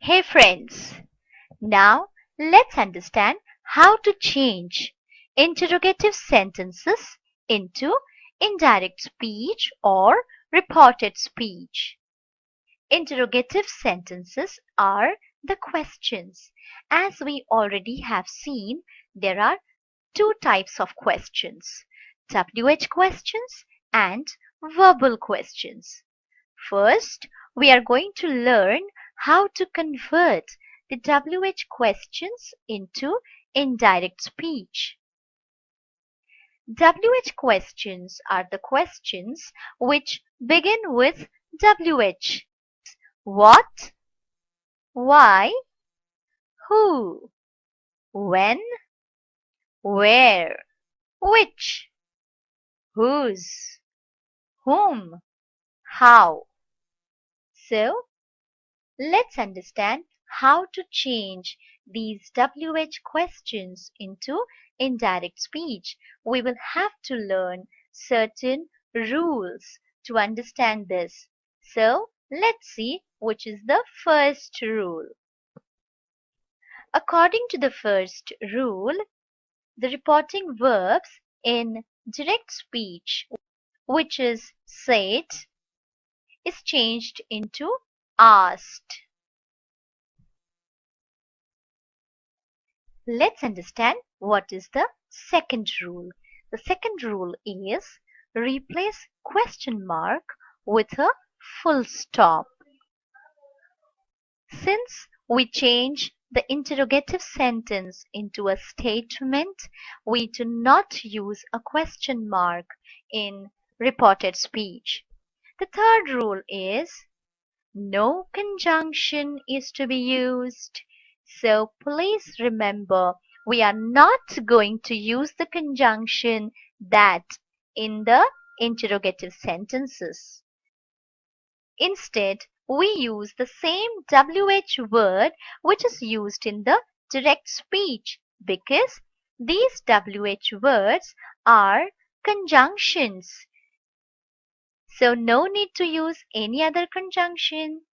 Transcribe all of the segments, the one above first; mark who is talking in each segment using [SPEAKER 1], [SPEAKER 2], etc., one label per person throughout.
[SPEAKER 1] Hey friends, now let's understand how to change interrogative sentences into indirect speech or reported speech. Interrogative sentences are the questions. As we already have seen, there are two types of questions, WH questions and verbal questions. First, we are going to learn how to convert the WH questions into indirect speech. WH questions are the questions which begin with WH. What, why, who, when, where, which, whose, whom, how. So, let's understand how to change these WH questions into indirect speech. We will have to learn certain rules to understand this. So, let's see which is the first rule. According to the first rule, the reporting verbs in direct speech, which is said, is changed into asked. Let's understand what is the second rule. The second rule is replace question mark with a full stop. Since we change the interrogative sentence into a statement, we do not use a question mark in reported speech. The third rule is no conjunction is to be used. So please remember, we are not going to use the conjunction that in the interrogative sentences. Instead, we use the same WH word which is used in the direct speech because these WH words are conjunctions. So no need to use any other conjunction.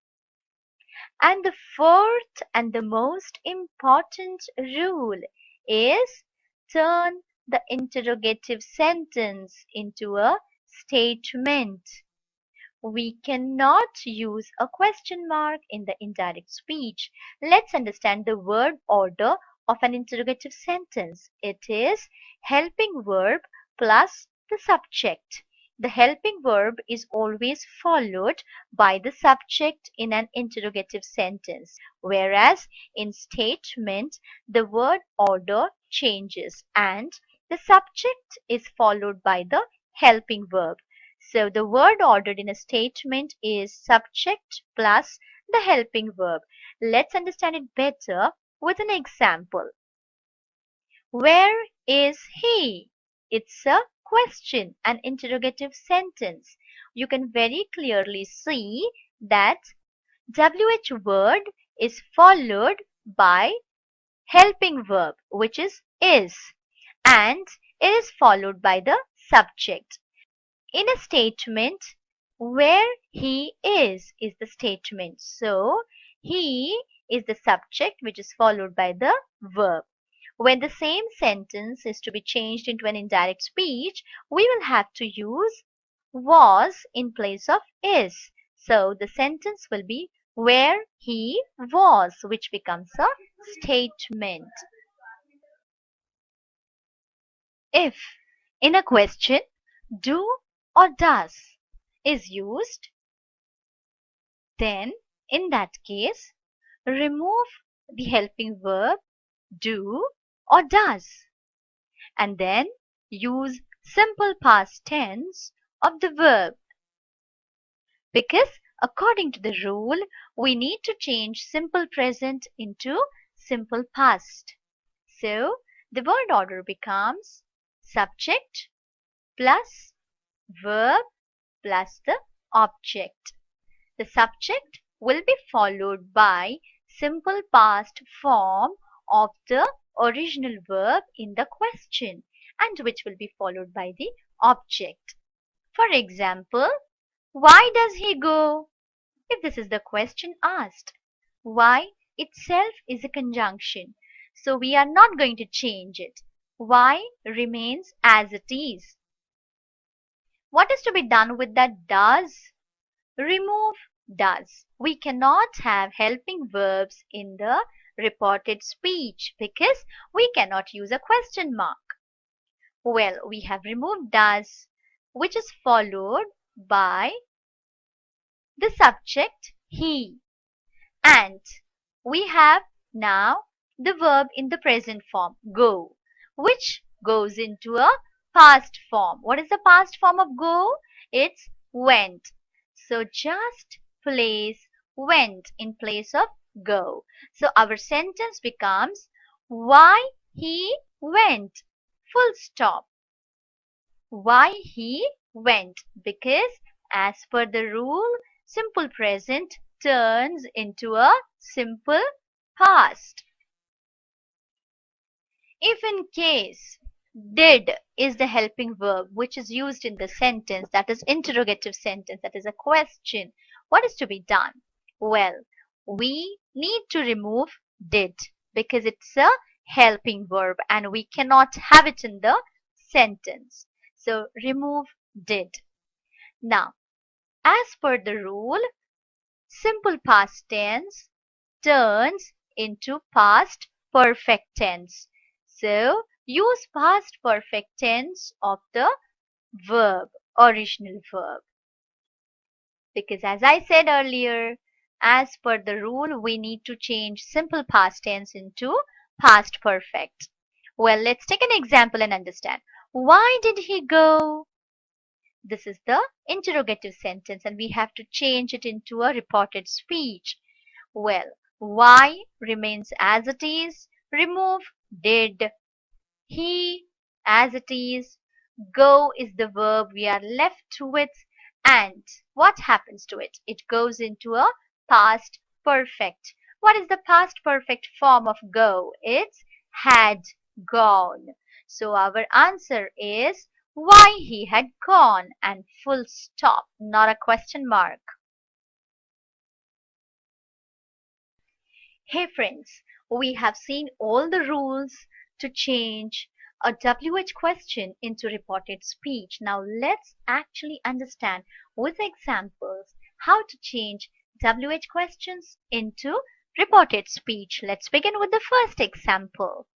[SPEAKER 1] And the fourth and the most important rule is turn the interrogative sentence into a statement. We cannot use a question mark in the indirect speech. Let's understand the word order of an interrogative sentence. It is helping verb plus the subject. The helping verb is always followed by the subject in an interrogative sentence, whereas in statement, the word order changes and the subject is followed by the helping verb. So the word ordered in a statement is subject plus the helping verb. Let's understand it better with an example. Where is he? It's a question, an interrogative sentence. You can very clearly see that WH word is followed by helping verb, which is, and it is followed by the subject. In a statement, where he is the statement. So, he is the subject which is followed by the verb. When the same sentence is to be changed into an indirect speech, we will have to use was in place of is. So, the sentence will be where he was, which becomes a statement. If in a question, do or does is used, then in that case, remove the helping verb do or does and then use simple past tense of the verb. Because according to the rule, we need to change simple present into simple past. So the word order becomes subject plus verb plus the object. The subject will be followed by simple past form of the original verb in the question and which will be followed by the object. For example, why does he go? If this is the question asked, why itself is a conjunction, so we are not going to change it. Y remains as it is. What is to be done with that does? Remove does. We cannot have helping verbs in the reported speech because we cannot use a question mark. Well, we have removed does, which is followed by the subject he. And we have now the verb in the present form, go, which goes into a past form. What is the past form of go? It's went. So just place went in place of go. So our sentence becomes why he went. Full stop. Why he went, because as per the rule, simple present turns into a simple past. If in case did is the helping verb which is used in the sentence, that is interrogative sentence, that is a question, what is to be done? Well, we need to remove did because it's a helping verb and we cannot have it in the sentence. So remove did. Now, as per the rule, simple past tense turns into past perfect tense. So use past perfect tense of the verb, original verb. Because as I said earlier, as per the rule, we need to change simple past tense into past perfect. Well, let's take an example and understand. Why did he go? This is the interrogative sentence and we have to change it into a reported speech. Well, why remains as it is. Remove did. He as it is. Go is the verb we are left with. And what happens to it? It goes into a past perfect. What is the past perfect form of go? It's had gone. So our answer is why he had gone and full stop, not a question mark. Hey friends, we have seen all the rules to change a WH question into reported speech. Now let's actually understand with examples how to change WH questions into reported speech. Let's begin with the first example.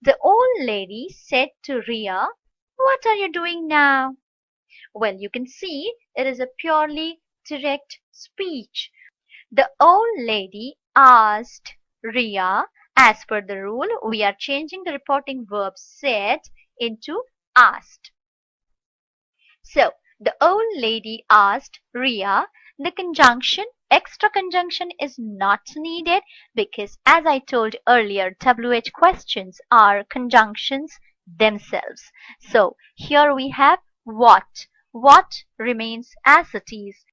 [SPEAKER 1] The old lady said to Ria, "What are you doing now?" Well, you can see it is a purely direct speech. The old lady asked Ria. As per the rule, we are changing the reporting verb said into asked. So, the old lady asked Ria. The conjunction, extra conjunction is not needed because as I told earlier, WH questions are conjunctions themselves. So, here we have what. What remains as it is.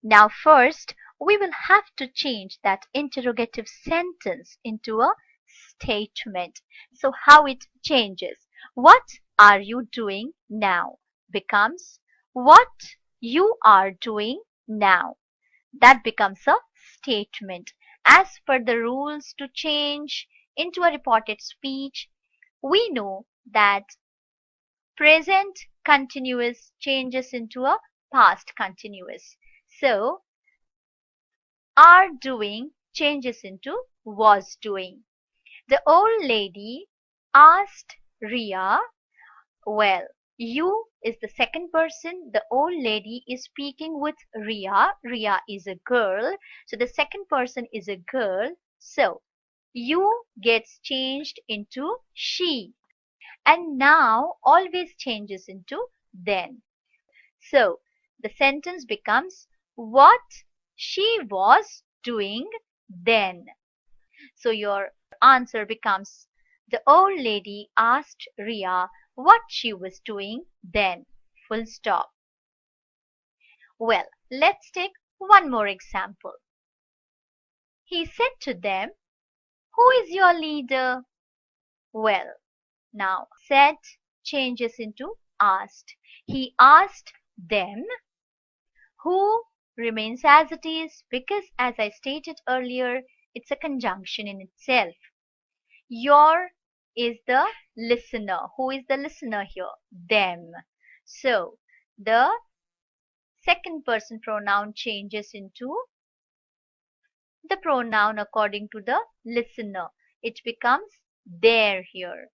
[SPEAKER 1] Now first, we will have to change that interrogative sentence into a statement. So how it changes? What are you doing now becomes what you are doing now. That becomes a statement. As per the rules to change into a reported speech, we know that present continuous changes into a past continuous. So, are doing changes into was doing. The old lady asked Ria, well, you is the second person. The old lady is speaking with Ria. Ria is a girl. So the second person is a girl. So you gets changed into she. And now always changes into then. So the sentence becomes what she was doing then. So your answer becomes the old lady asked Ria what she was doing then. Full stop. Well, let's take one more example. He said to them, "Who is your leader?" Well, now said changes into asked. He asked them. Who remains as it is because as I stated earlier, It's a conjunction in itself. Your is the listener. Who is the listener here? Them. So the second person pronoun changes into the pronoun according to the listener. It becomes their here.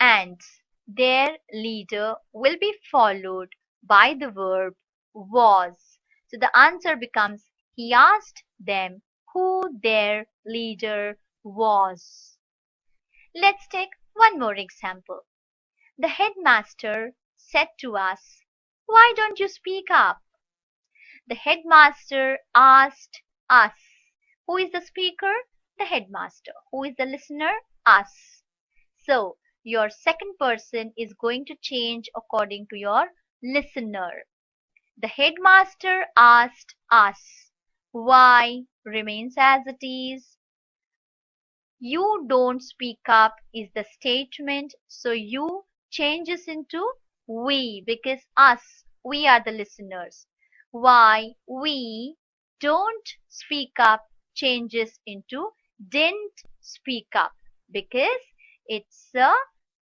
[SPEAKER 1] And their leader will be followed by the verb was. So the answer becomes he asked them who their leader was. Let's take one more example. The headmaster said to us, "Why don't you speak up?" The headmaster asked us. Who is the speaker? The headmaster. Who is the listener? Us. So your second person is going to change according to your listener. The headmaster asked us. Why remains as it is. You don't speak up is the statement, so you changes into we because us, we are the listeners. Why we don't speak up changes into didn't speak up because it's a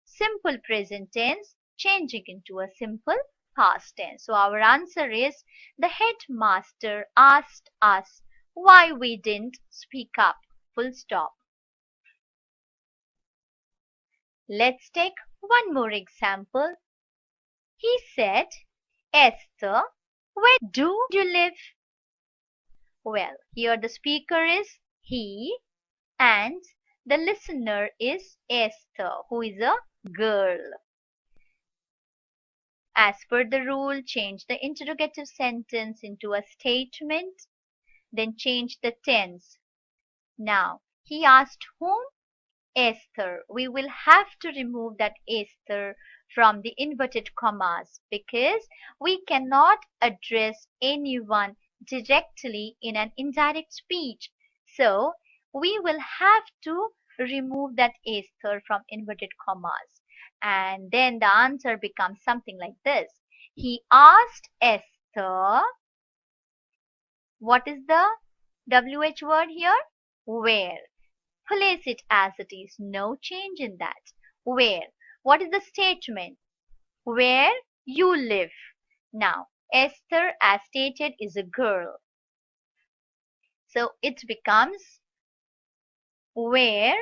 [SPEAKER 1] simple present tense changing into a simple past tense. So our answer is the headmaster asked us why we didn't speak up. Full stop. Let's take one more example. He said, "Esther, where do you live?" Well, here the speaker is he and the listener is Esther, who is a girl. As per the rule, change the interrogative sentence into a statement, then change the tense. Now, he asked whom? Esther. We will have to remove that Esther from the inverted commas because we cannot address anyone directly in an indirect speech. So we will have to remove that Esther from inverted commas. And then the answer becomes something like this. He asked Esther, what is the WH word here? Where. Place it as it is. No change in that. Where. What is the statement? Where you live. Now, Esther, as stated, is a girl. So it becomes where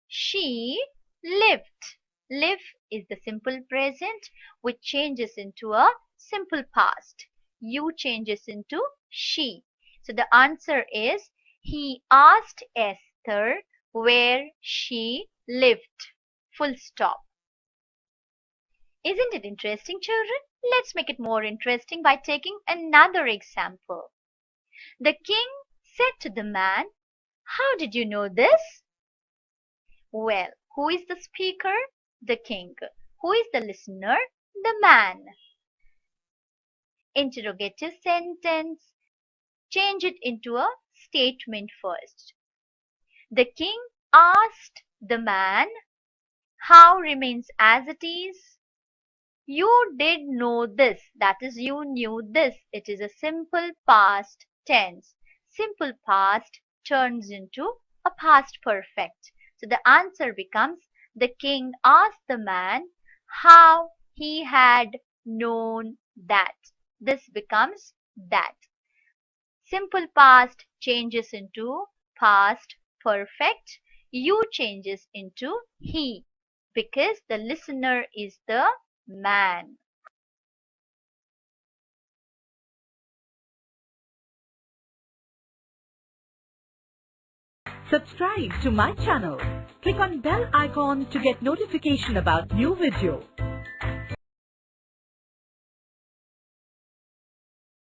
[SPEAKER 1] she lived. Live is the simple present which changes into a simple past. You changes into she. So the answer is he asked Esther where she lived. Full stop. Isn't it interesting, children? Let's make it more interesting by taking another example. The king said to the man, "How did you know this?" Well, who is the speaker? The king. Who is the listener? The man. Interrogative sentence. Change it into a statement first. The king asked the man. How remains as it is. You did know this. That is, you knew this. It is a simple past tense. Simple past turns into a past perfect. So the answer becomes the king asked the man how he had known that. This becomes that. Simple past changes into past perfect. You changes into he because the listener is the man.
[SPEAKER 2] Subscribe to my channel. Click on bell icon to get notification about new video.